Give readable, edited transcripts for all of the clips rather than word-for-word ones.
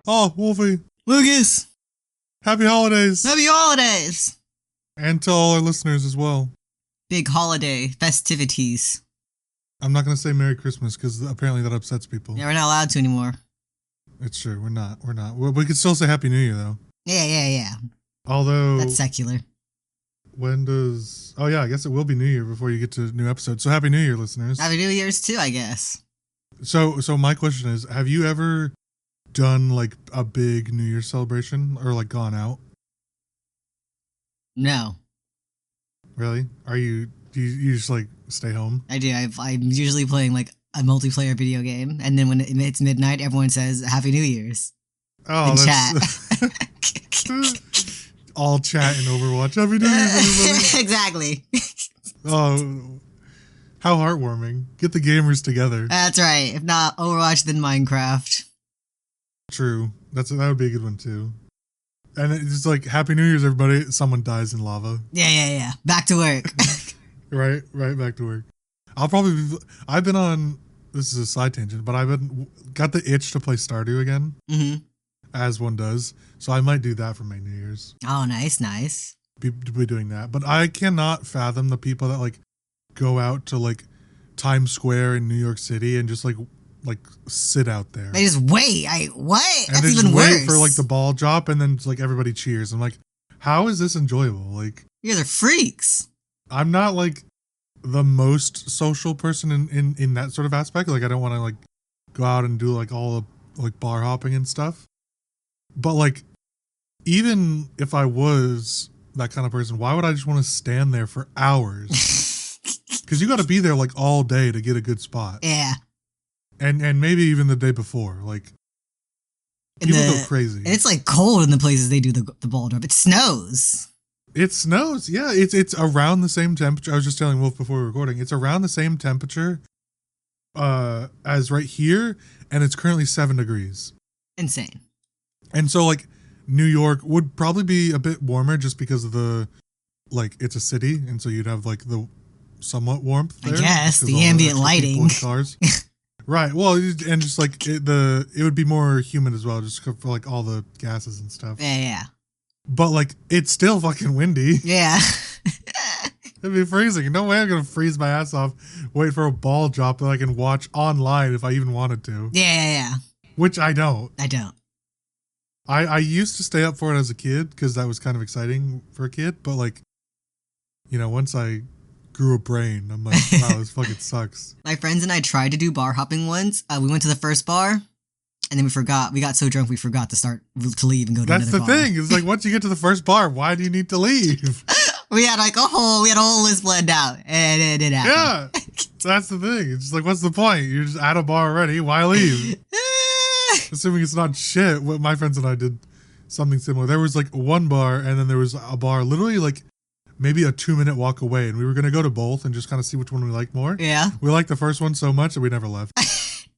Oh, Wolfie. Lucas. Happy holidays. Happy holidays. And to all our listeners as well. Big holiday festivities. I'm not going to say Merry Christmas because apparently that upsets people. Yeah, we're not allowed to anymore. It's true. We're not. We could still say Happy New Year, though. Yeah. Although... That's secular. When does... Oh, yeah, I guess it will be New Year before you get to new episodes. So Happy New Year, listeners. Happy New Year's, too, I guess. So my question is, have you ever done, like, a big New Year celebration or, like, gone out? No. Really? Do you just, like, stay home? I do. I'm usually playing, like, a multiplayer video game, and then when it's midnight, everyone says Happy New Year's. Oh, in that's... chat. All chat in Overwatch. Happy New Year's, everybody. Exactly. Oh, how heartwarming. Get the gamers together. That's right. If not Overwatch, then Minecraft. True. That would be a good one, too. And it's like, Happy New Year's, everybody. Someone dies in lava. Yeah. Back to work. Right back to work. I've been on, this is a side tangent, but got the itch to play Stardew again. Mm-hmm. As one does. So I might do that for my New Year's. Oh, nice. Be doing that. But I cannot fathom the people that, like, go out to, like, Times Square in New York City and just, like sit out there. They just wait. What? And That's they even just worse. wait for, like, the ball drop and then, like, everybody cheers. I'm like, how is this enjoyable? Like, You guys are freaks. I'm not, like, the most social person in that sort of aspect. Like, I don't want to, like, go out and do, like, all the, like, bar hopping and stuff. But, like, even if I was that kind of person, why would I just want to stand there for hours? Because you got to be there, like, all day to get a good spot. Yeah. And maybe even the day before. Like, people go crazy. And it's, like, cold in the places they do the ball drop. It snows. It snows. Yeah, it's around the same temperature. I was just telling Wolf before we were recording. It's around the same temperature as right here, and it's currently 7 degrees. Insane. And so, like, New York would probably be a bit warmer just because of the, like, it's a city, and so you'd have, like, the somewhat warmth there. I guess, the ambient lighting. Cars. Right, well, and just, like, it would be more humid as well, just for, like, all the gases and stuff. Yeah. But, like, it's still fucking windy. Yeah. It'd be freezing. No way I'm going to freeze my ass off, wait for a ball drop that I can watch online if I even wanted to. Yeah. Which I don't. I don't. I used to stay up for it as a kid because that was kind of exciting for a kid. But, like, you know, once I grew a brain, I'm like, wow, this fucking sucks. My friends and I tried to do bar hopping once. We went to the first bar, and then we forgot. We got so drunk we forgot to leave and go to another bar. That's the thing. It's like, once you get to the first bar, why do you need to leave? We had a whole list planned out, and it didn't happen. Yeah, that's the thing. It's just like, what's the point? You're just at a bar already. Why leave? Assuming it's not shit. What my friends and I did something similar. There was, like, one bar, and then there was a bar literally, like, maybe a 2-minute walk away, and we were going to go to both and just kind of see which one we liked more. Yeah. We liked the first one so much that we never left.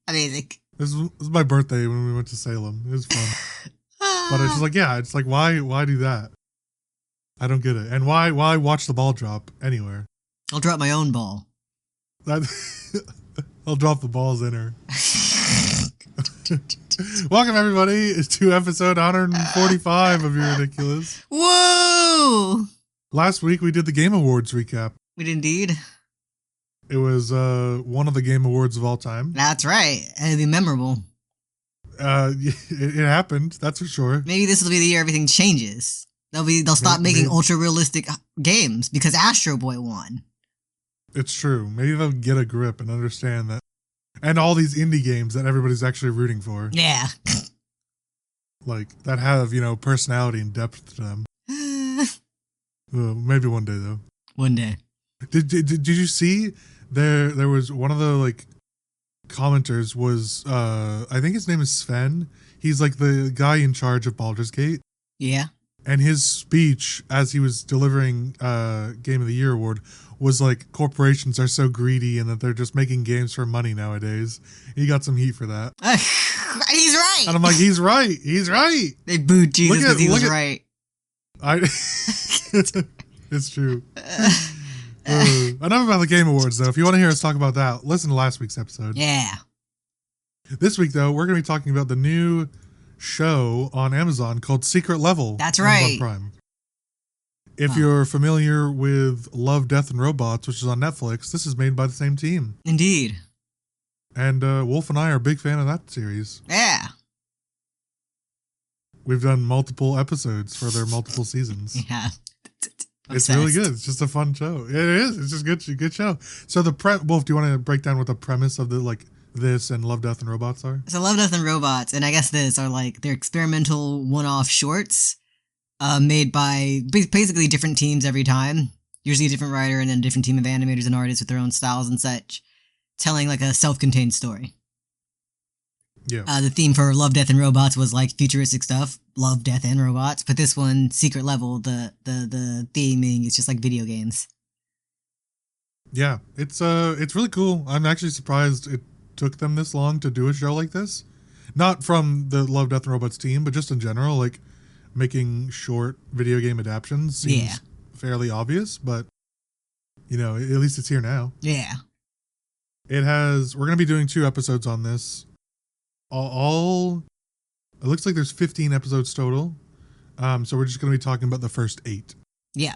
Amazing. This was my birthday when we went to Salem. It was fun. But it's just like, yeah, it's like, why do that? I don't get it. And why watch the ball drop anywhere? I'll drop my own ball. I'll drop the balls in her. Welcome, everybody, to episode 145 of You're Ridiculous. Woo! Last week, we did the Game Awards recap. We did indeed. It was one of the Game Awards of all time. That's right. And it'll be memorable. It happened, that's for sure. Maybe this will be the year everything changes. They'll stop making ultra-realistic games because Astro Boy won. It's true. Maybe they'll get a grip and understand that. And all these indie games that everybody's actually rooting for. Yeah. Like, that have, you know, personality and depth to them. Maybe one day, though. One day. Did you see there was one of the, like, commenters was, I think his name is Sven. He's, like, the guy in charge of Baldur's Gate. Yeah. And his speech as he was delivering Game of the Year award was like, corporations are so greedy and that they're just making games for money nowadays. He got some heat for that. He's right. And I'm like, he's right. He's right. They booed Jesus because he was right. It's true. Enough about the Game Awards, though. If you want to hear us talk about that, listen to last week's episode. Yeah. This week, though, we're going to be talking about the new show on Amazon called Secret Level. That's right. Amazon Prime. If you're familiar with Love, Death, and Robots, which is on Netflix, this is made by the same team. Indeed. And Wolf and I are a big fan of that series. Yeah. We've done multiple episodes for their multiple seasons. Yeah. It's really good. It's just a fun show. It is. It's just good show. So Wolf, do you want to break down what the premise of the this and Love, Death, and Robots are? So Love, Death, and Robots, and I guess this are like they're experimental one-off shorts made by basically different teams every time. Usually a different writer and then a different team of animators and artists with their own styles and such, telling like a self-contained story. Yeah. The theme for Love, Death, and Robots was like futuristic stuff, Love, Death, and Robots. But this one, Secret Level, the theming is just like video games. Yeah, it's really cool. I'm actually surprised it took them this long to do a show like this. Not from the Love, Death, and Robots team, but just in general, like making short video game adaptations seems fairly obvious. But you know, at least it's here now. Yeah. We're going to be doing 2 episodes on this. It looks like there's 15 episodes total. So we're just going to be talking about the first 8. Yeah.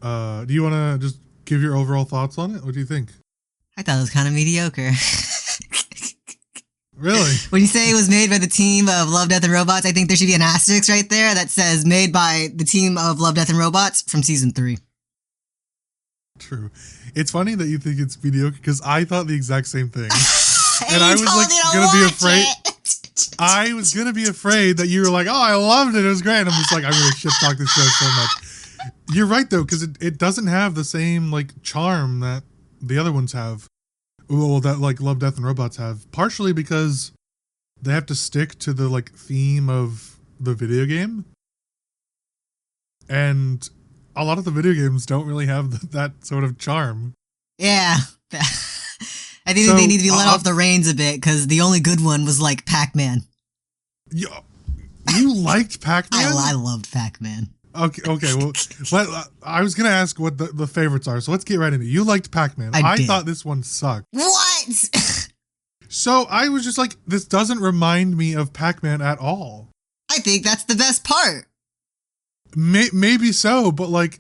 Do you want to just give your overall thoughts on it? What do you think? I thought it was kind of mediocre. Really? When you say it was made by the team of Love, Death, and Robots, I think there should be an asterisk right there that says made by the team of Love, Death, and Robots from season 3. True. It's funny that you think it's mediocre because I thought the exact same thing. And I was like gonna be afraid. I was gonna be afraid that you were like, "Oh, I loved it. It was great." And I'm just like, I'm gonna shit talk this show so much. You're right though, because it doesn't have the same like charm that the other ones have. Well, that like Love, Death, and Robots have. Partially because they have to stick to the like theme of the video game, and a lot of the video games don't really have that sort of charm. Yeah. I think they need to be let off the reins a bit because the only good one was like Pac-Man. You liked Pac-Man? I loved Pac-Man. Okay. Well, I was gonna ask what the favorites are, so let's get right into it. You liked Pac-Man. I thought this one sucked. What? So I was just like, this doesn't remind me of Pac-Man at all. I think that's the best part. Maybe so, but like,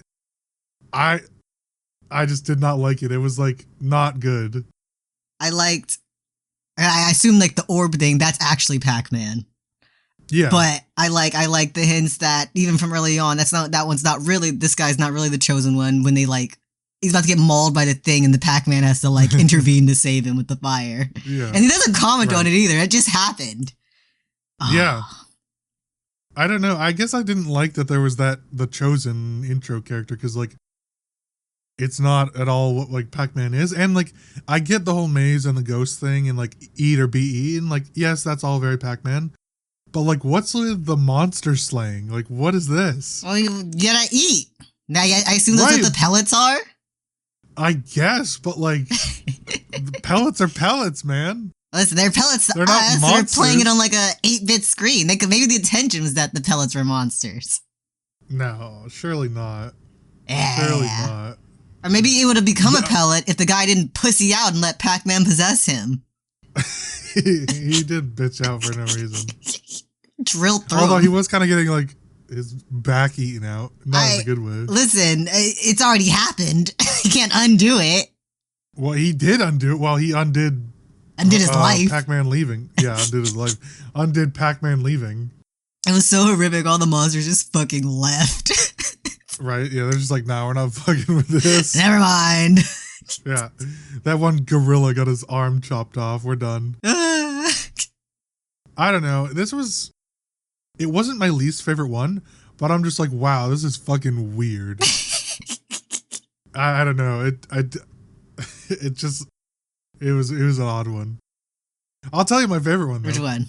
I just did not like it. It was like not good. I assume like the orb thing, that's actually Pac-Man. Yeah. But I like the hints that even from early on, this guy's not really the chosen one when they like, he's about to get mauled by the thing and the Pac-Man has to like intervene to save him with the fire. Yeah. And he doesn't comment on it either. It just happened. Yeah. I don't know. I guess I didn't like that there was the chosen intro character because like, it's not at all what like Pac-Man is. And like, I get the whole maze and the ghost thing and like eat or be eaten. Like, yes, that's all very Pac-Man. But like, what's with the monster slaying? Like, what is this? Well, you gotta eat. Now, I assume that's what the pellets are? I guess, but like, the pellets are pellets, man. Listen, they're pellets to they're not us. monsters. They're playing it on like a 8-bit screen. Maybe the intention was that the pellets were monsters. No, surely not. Yeah. Surely not. Or maybe it would have become a pellet if the guy didn't pussy out and let Pac-Man possess him. he did bitch out for no reason. Drilled through. Although he was kind of getting like his back eaten out. Not in a good way. Listen, it's already happened. You can't undo it. Well, he did undo it. Well, he undid his life. Pac-Man leaving. Yeah, undid his life. Undid Pac-Man leaving. It was so horrific. All the monsters just fucking left. Right? Yeah, they're just like, nah, we're not fucking with this. Never mind. Yeah. That one gorilla got his arm chopped off. We're done. I don't know. It wasn't my least favorite one, but I'm just like, wow, this is fucking weird. I don't know. It was an odd one. I'll tell you my favorite one though. Which one?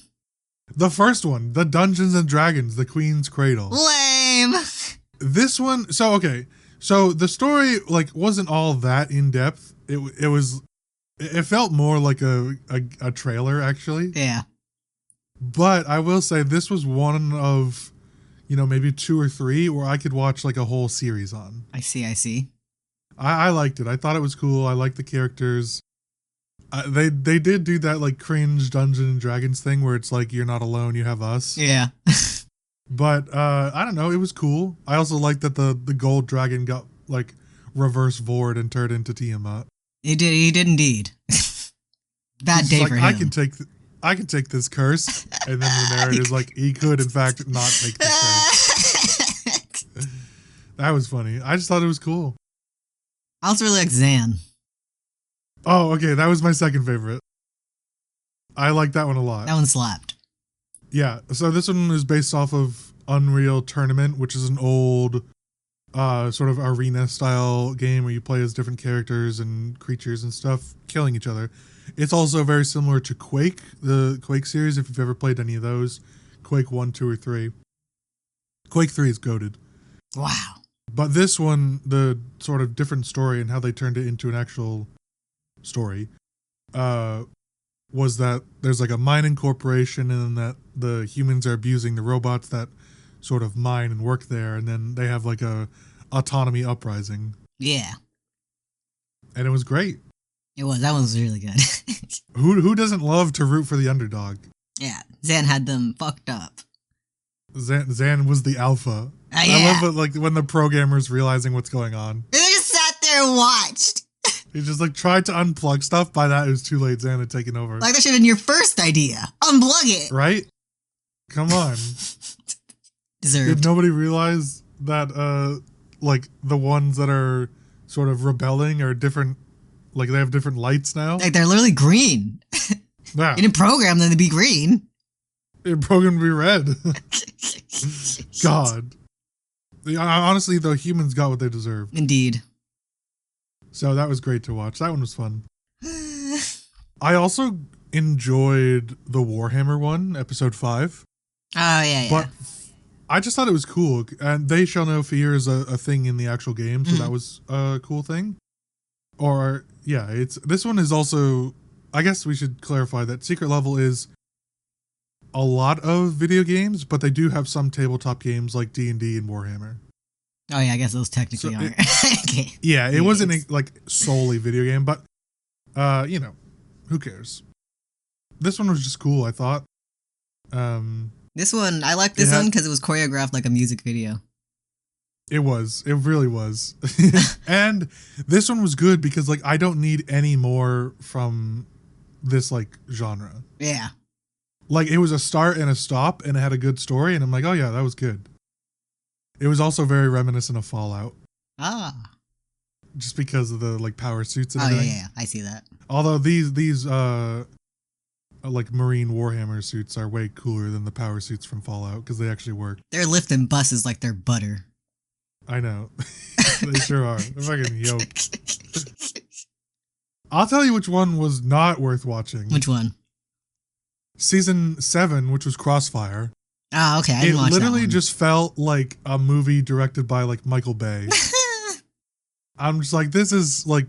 The first one, the Dungeons and Dragons, the Queen's Cradle. Lame. This one, so okay, so the story like wasn't all that in depth. It felt more like a trailer actually. Yeah. But I will say this was one of, maybe 2 or 3 where I could watch like a whole series on. I see. I liked it. I thought it was cool. I liked the characters. They did do that like cringe Dungeons and Dragons thing where it's like you're not alone, you have us. Yeah. But I don't know, it was cool. I also liked that the gold dragon got like reverse vored and turned into Tiamat. He did indeed. Bad day for him. I can take this curse, and then the narrator's like he could in fact not take this curse. That was funny. I just thought it was cool. I also really like Zan. Oh, okay, that was my second favorite. I like that one a lot. That one slapped. Yeah, so this one is based off of Unreal Tournament, which is an old sort of arena style game where you play as different characters and creatures and stuff killing each other. It's also very similar to Quake, the Quake series, if you've ever played any of those. Quake 1, 2, or 3. Quake 3 is goated. Wow. But this one, the sort of different story and how they turned it into an actual story, was that there's like a mining corporation and that the humans are abusing the robots that sort of mine and work there, and then they have like a autonomy uprising. Yeah. And it was great. It was. That one was really good. Who doesn't love to root for the underdog? Yeah. Zan had them fucked up. Zan was the alpha. Yeah. I love it, like when the programmer's realizing what's going on. And they just sat there and watched. He just like tried to unplug stuff. By that, it was too late. Zan had taken over. Like that should have been your first idea. Unplug it. Right? Come on. Deserved. Did nobody realize that like the ones that are sort of rebelling are different, like they have different lights now? Like they're literally green. Yeah. You didn't program them to be green. It programmed to be red. God. Honestly, the humans got what they deserved. Indeed. So that was great to watch. That one was fun. I also enjoyed the Warhammer one, episode 5. Oh, yeah. But I just thought it was cool. And They Shall No Fear is a thing in the actual game, so that was a cool thing. Or, yeah, this one is also, I guess we should clarify that Secret Level is a lot of video games, but they do have some tabletop games like D&D and Warhammer. Oh, yeah, I guess those technically aren't. Okay. Yeah, it wasn't like solely video game, but, who cares? This one was just cool, I thought. This one, I liked this one because it was choreographed like a music video. It really was. And this one was good because like I don't need any more from this like genre. Yeah. Like it was a start and a stop and it had a good story and I'm like, oh yeah, that was good. It was also very reminiscent of Fallout. Ah. Just because of the like power suits and everything. Yeah, I see that. Although these like Marine Warhammer suits are way cooler than the power suits from Fallout because they actually work. They're lifting buses like they're butter. I know. They sure are. They're fucking yoked. I'll tell you which one was not worth watching. Which one? Season 7, which was Crossfire. Oh, okay. I didn't watch that one. It literally just felt like a movie directed by like Michael Bay. I'm just like, this is like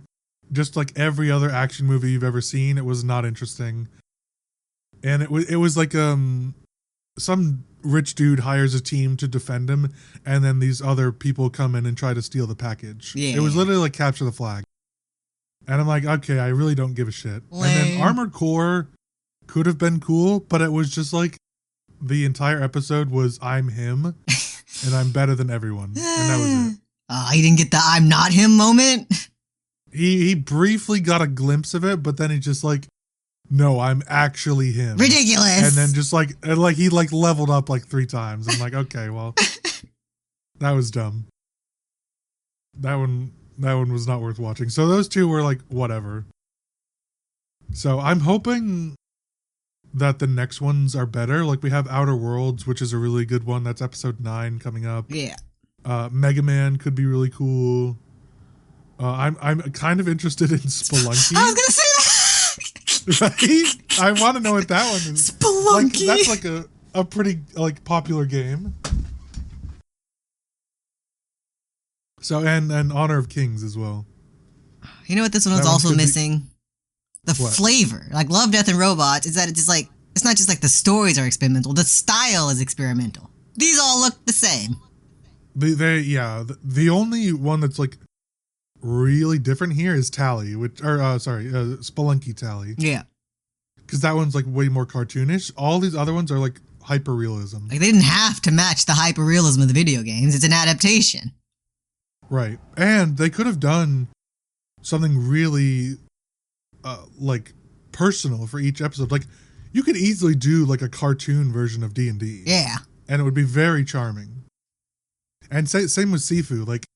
just like every other action movie you've ever seen. It was not interesting. And it was like some rich dude hires a team to defend him, and then these other people come in and try to steal the package. Yeah. It was literally like Capture the Flag. And I'm like, okay, I really don't give a shit. Lame. And then Armored Core could have been cool, but it was just like the entire episode was I'm him and I'm better than everyone. And that was it. He didn't get the I'm not him moment? He briefly got a glimpse of it, but then he just like, no, I'm actually him. Ridiculous. And then just like he like leveled up like 3 times. I'm like, okay, well, that was dumb. That one was not worth watching. So those two were like, whatever. So I'm hoping that the next ones are better. Like we have Outer Worlds, which is a really good one. That's episode 9 coming up. Yeah. Mega Man could be really cool. I'm kind of interested in Spelunky. I was gonna say that. Right? I want to know what that one is. Spelunky. Like, that's like a pretty like popular game. So and Honor of Kings as well. You know what this one was also missing? The flavor. Like Love, Death, and Robots is that it's just like it's not just like the stories are experimental, the style is experimental. These all look the same. The only one that's like really different here is Tally, Spelunky Tally. Yeah. Because that one's like way more cartoonish. All these other ones are like hyper-realism. Like they didn't have to match the hyper-realism of the video games. It's an adaptation. Right. And they could have done something really like personal for each episode. Like you could easily do like a cartoon version of D&D. Yeah. And it would be very charming. And same with Sifu. Like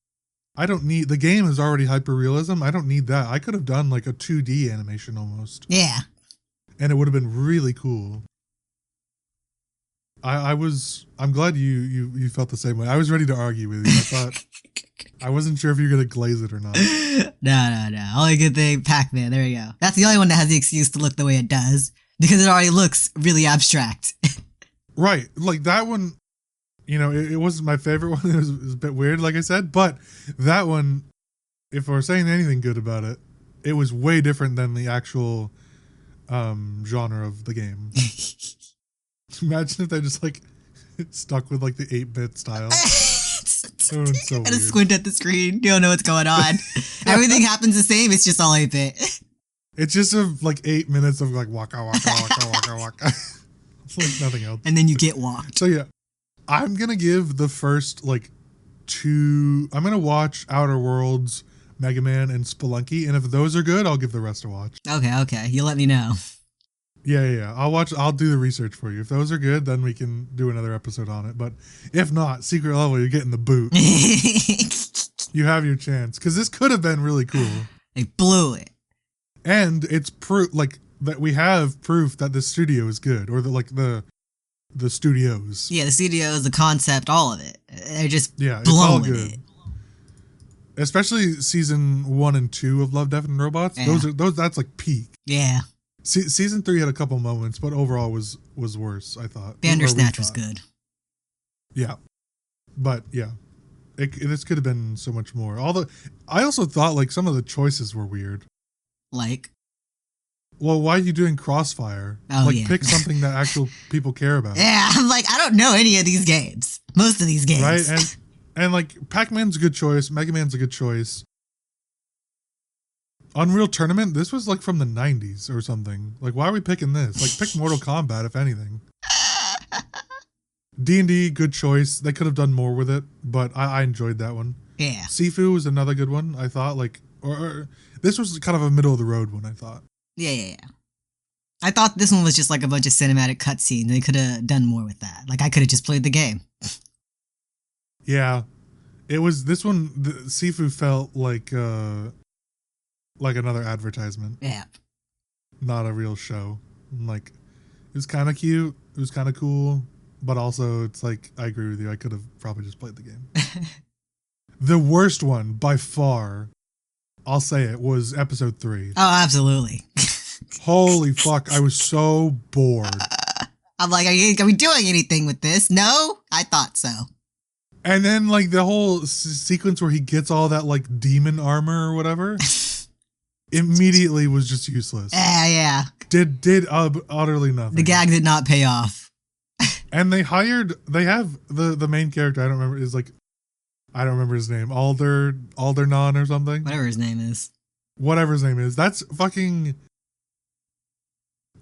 I don't need, the game is already hyper-realism. I don't need that. I could have done like a 2D animation almost. Yeah. And it would have been really cool. I'm glad you felt the same way. I was ready to argue with you. I thought, I wasn't sure if you were going to glaze it or not. No. Only good thing, Pac-Man. There you go. That's the only one that has the excuse to look the way it does. Because it already looks really abstract. Right. Like that one, you know, it wasn't my favorite one. It was a bit weird, like I said. But that one, if we're saying anything good about it, it was way different than the actual genre of the game. Imagine if they just like stuck with like the 8-bit style. So weird. And squint at the screen. You don't know what's going on. Everything happens the same. It's just all 8-bit. It's just like 8 minutes of like waka waka waka waka waka. It's like nothing else. And then you get walked. So yeah, I'm gonna give the first like 2. I'm gonna watch Outer Worlds, Mega Man, and Spelunky, and if those are good, I'll give the rest a watch. Okay. You let me know. Yeah. I'll do the research for you. If those are good, then we can do another episode on it. But if not, Secret Level, you're getting the boot. You have your chance. Because this could have been really cool. They blew it. And it's proof, like, that we have proof that the studio is good. Or the studios. Yeah, the studios, the concept, all of it. They're just blowing it's all good. it. Especially season 1 and 2 of Love, Death, and Robots. Yeah. That's like peak. Yeah. Season 3 had a couple moments, but overall was worse, I thought. Bandersnatch was good. Yeah. But, yeah. This could have been so much more. I also thought, like, some of the choices were weird. Like? Well, why are you doing Crossfire? Oh, yeah. Pick something that actual people care about. Yeah, I'm like, I don't know any of these games. Most of these games. Right? And like, Pac-Man's a good choice. Mega Man's a good choice. Unreal Tournament, this was like from the 90s or something. Like, why are we picking this? Like, pick Mortal Kombat, if anything. D&D, good choice. They could have done more with it, but I enjoyed that one. Yeah. Sifu was another good one, I thought. Like, or this was kind of a middle of the road one, I thought. Yeah. I thought this one was just like a bunch of cinematic cutscenes. They could have done more with that. Like, I could have just played the game. Yeah. It was, this one, Sifu felt like another advertisement. Yeah. Not a real show. Like, it was kind of cute. It was kind of cool. But also, it's like, I agree with you. I could have probably just played the game. The worst one, by far, I'll say it, was episode 3. Oh, absolutely. Holy fuck. I was so bored. I'm like, are we doing anything with this? No? I thought so. And then, like, the whole sequence where he gets all that, like, demon armor or whatever... immediately was just useless. Yeah. Did utterly nothing. The gag did not pay off. And they have the main character, I don't remember his name, Aldernon or something. Whatever his name is. Whatever his name is. That's fucking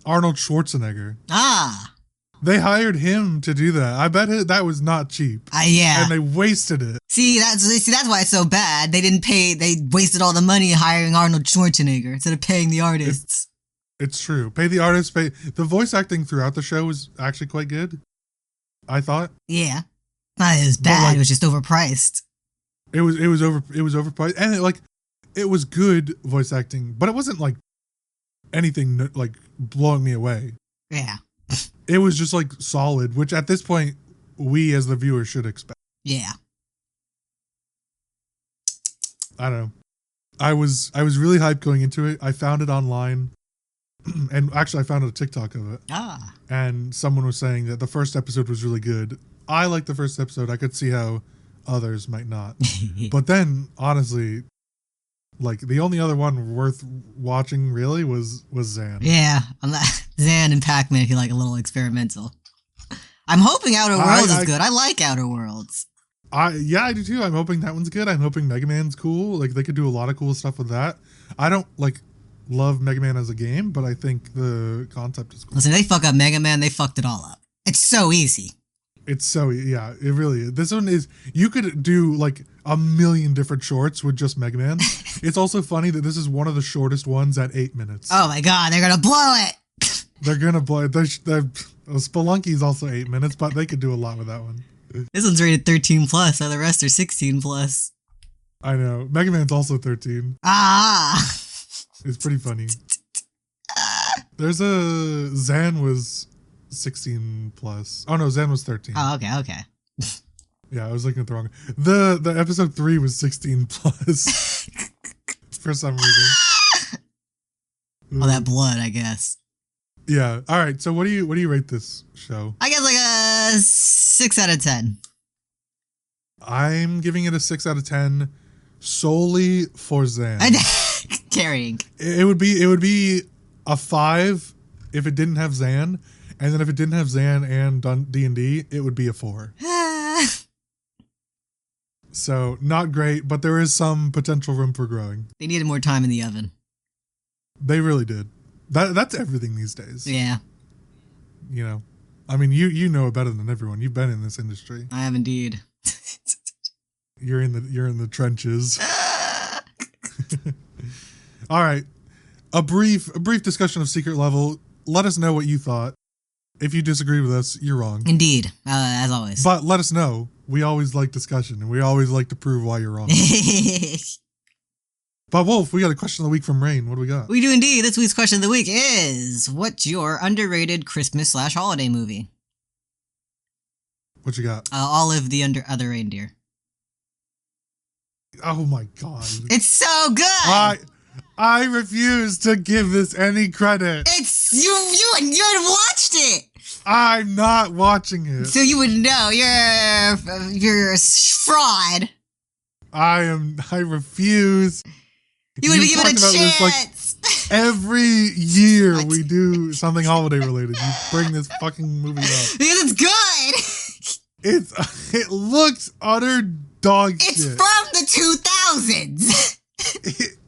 Arnold Schwarzenegger. Ah. They hired him to do that. I bet that was not cheap. Yeah. And they wasted it. See, that's why it's so bad. They wasted all the money hiring Arnold Schwarzenegger instead of paying the artists. It's true. Pay the artists, the voice acting throughout the show was actually quite good, I thought. Yeah. Not as bad, like, it was just overpriced. It was overpriced, and it was good voice acting, but it wasn't like anything like blowing me away. Yeah. It was just like solid, which at this point we as the viewer should expect. Yeah. I don't know. I was really hyped going into it. I found it online. and actually I found a TikTok of it. Ah. And someone was saying that the first episode was really good. I liked the first episode. I could see how others might not. But then, honestly, like the only other one worth watching really was Zan. Yeah, Zan and Pac-Man feel like a little experimental. I'm hoping Outer Worlds is good. I like Outer Worlds. Yeah, I do too. I'm hoping that one's good. I'm hoping Mega Man's cool. Like they could do a lot of cool stuff with that. I don't love Mega Man as a game, but I think the concept is cool. Listen, they fuck up Mega Man, they fucked it all up. It's so easy. It's so, yeah, it really is. This one is, you could do like a million different shorts with just Mega Man. It's also funny that this is one of the shortest ones at 8 minutes. Oh my god, they're gonna blow it! They're gonna blow it. Spelunky's also 8 minutes, but they could do a lot with that one. This one's rated 13 plus, so the rest are 16 plus. I know. Mega Man's also 13. Ah! It's pretty funny. There's a Zan was 16 plus. Oh no, Zan was 13. Oh, okay. Yeah, I was looking at the wrong. The episode 3 was 16 plus for some reason. Oh, that blood, I guess. Yeah. All right. So what do you rate this show? I guess like a 6 out of 10. I'm giving it a 6 out of 10 solely for Zan. Carrying. It would be a 5 if it didn't have Zan, and then if it didn't have Zan and D&D, it would be a 4. So not great, but there is some potential room for growing. They needed more time in the oven. They really did. That's everything these days. Yeah. You know, I mean, you know it better than everyone. You've been in this industry. I have indeed. You're in the trenches. All right. A brief discussion of Secret Level. Let us know what you thought. If you disagree with us, you're wrong. Indeed, as always. But let us know. We always like discussion, and we always like to prove why you're wrong. But Wolf, we got a question of the week from Rain. What do we got? We do indeed. This week's question of the week is, what's your underrated Christmas/holiday movie? What you got? Olive the Other Reindeer. Oh my god. It's so good! I refuse to give this any credit. It's you had watched it. I'm not watching it. So you would know. You're a fraud. I refuse. You would be given a chance. This, every year we do something holiday related. You bring this fucking movie up. Because it's good. It looks utter dog shit. It's from the 2000s.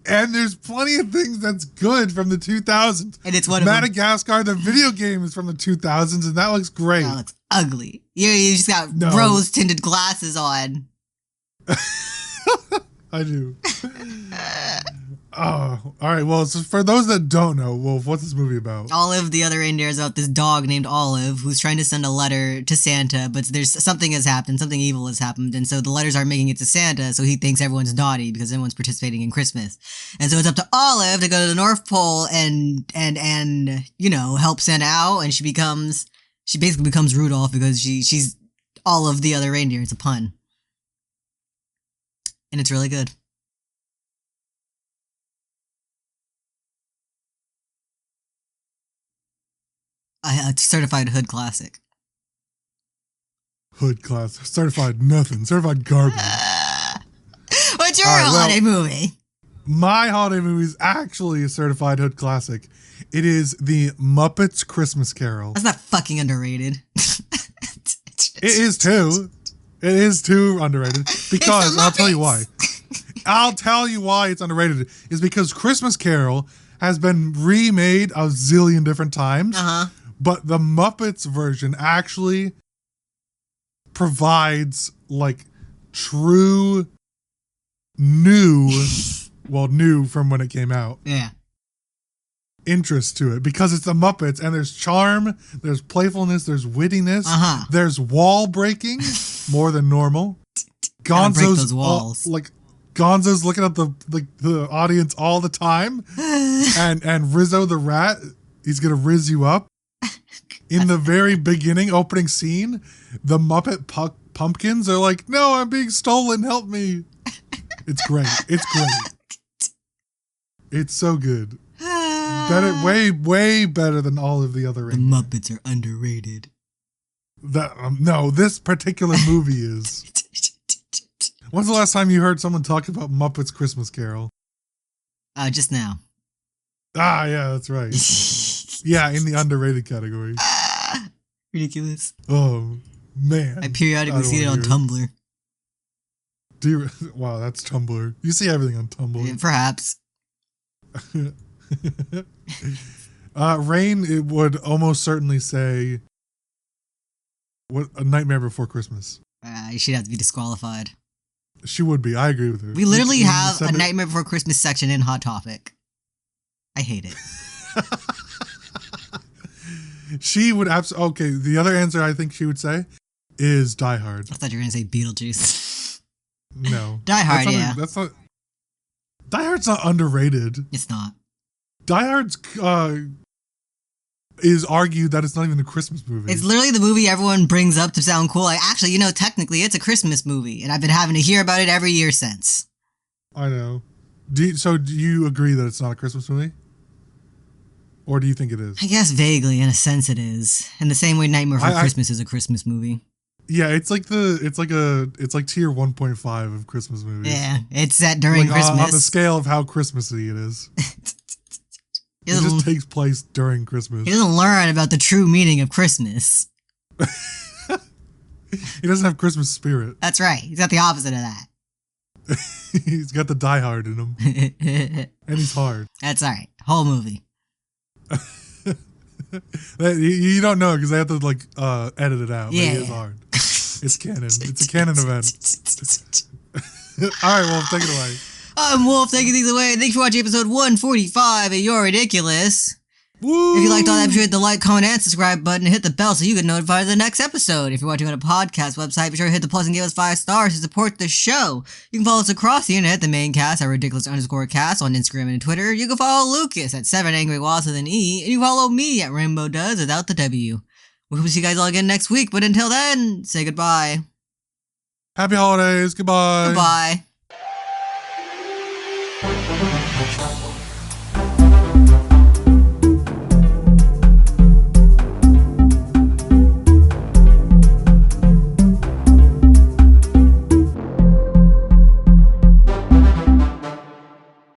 And there's plenty of things that's good from the 2000s. And it's one of Madagascar, the video game, is from the 2000s, and that looks great. That looks ugly. You just got rose-tinted glasses on. I do. Oh, all right. Well, so for those that don't know, Wolf, what's this movie about? Olive the Other Reindeer is about this dog named Olive who's trying to send a letter to Santa, but something has happened, something evil has happened, and so the letters aren't making it to Santa, so he thinks everyone's naughty because everyone's participating in Christmas. And so it's up to Olive to go to the North Pole and help Santa out, and she basically becomes Rudolph because she's Olive the Other Reindeer. It's a pun. And it's really good. It's certified hood classic. Hood class. Certified nothing. Certified garbage. What's your holiday movie? My holiday movie is actually a certified hood classic. It is The Muppets Christmas Carol. That's not fucking underrated. It is too. It is too underrated. Because, I'll tell you why. I'll tell you why it's underrated. Is because Christmas Carol has been remade a zillion different times. Uh-huh. But the Muppets version actually provides like true new from when it came out. Yeah. Interest to it because it's the Muppets and there's charm, there's playfulness, there's wittiness, there's wall breaking more than normal. Gonzo's break those walls. Gonzo's looking at the audience all the time, and Rizzo the rat, he's gonna rizz you up. In the very beginning opening scene, the Muppet pumpkins are like, "No, I'm being stolen. Help me!" It's great. It's great. It's so good. better, way better than all of the other. The Muppets are underrated. No, this particular movie is. When's the last time you heard someone talk about Muppets Christmas Carol? Just now. Ah, yeah, that's right. Yeah, in the underrated category. Ridiculous. Oh, man. I periodically see it on Tumblr. Do you? Wow, that's Tumblr. You see everything on Tumblr. Yeah, perhaps. Rain, it would almost certainly say, "What A Nightmare Before Christmas." She'd have to be disqualified. She would be. I agree with her. We literally have a Nightmare Before Christmas section in Hot Topic. I hate it. She would absolutely. Okay, the other answer I think she would say is Die Hard. I thought you were going to say Beetlejuice. No. Die Hard, yeah. That's not. Die Hard's not underrated. It's not. Die Hard's is argued that it's not even a Christmas movie. It's literally the movie everyone brings up to sound cool. Like, actually, technically it's a Christmas movie, and I've been having to hear about it every year since. I know. Do you agree that it's not a Christmas movie? Or do you think it is? I guess vaguely, in a sense it is. In the same way Nightmare Before Christmas is a Christmas movie. Yeah, it's like tier 1.5 of Christmas movies. Yeah, it's set during Christmas. On the scale of how Christmassy it is. It just takes place during Christmas. He doesn't learn about the true meaning of Christmas. He doesn't have Christmas spirit. That's right. He's got the opposite of that. He's got the Die Hard in him. And he's hard. That's alright. Whole movie. You don't know because they have to edit it out. Yeah. But it is hard. It's canon. It's a canon event. Alright, Wolf, take it away. I'm Wolf, taking things away. Thanks for watching episode 145 of You're Ridiculous. Woo! If you liked all that, be sure to hit the like, comment, and subscribe button and hit the bell so you get notified of the next episode. If you're watching on a podcast website, be sure to hit the plus and give us 5 stars to support the show. You can follow us across the internet, the main cast at ridiculous_cast on Instagram and Twitter. You can follow Lucas at 7AngryWalls with an E, and you can follow me at Rainbow Does without the W. We hope to see you guys all again next week, but until then, say goodbye. Happy holidays. Goodbye. Goodbye.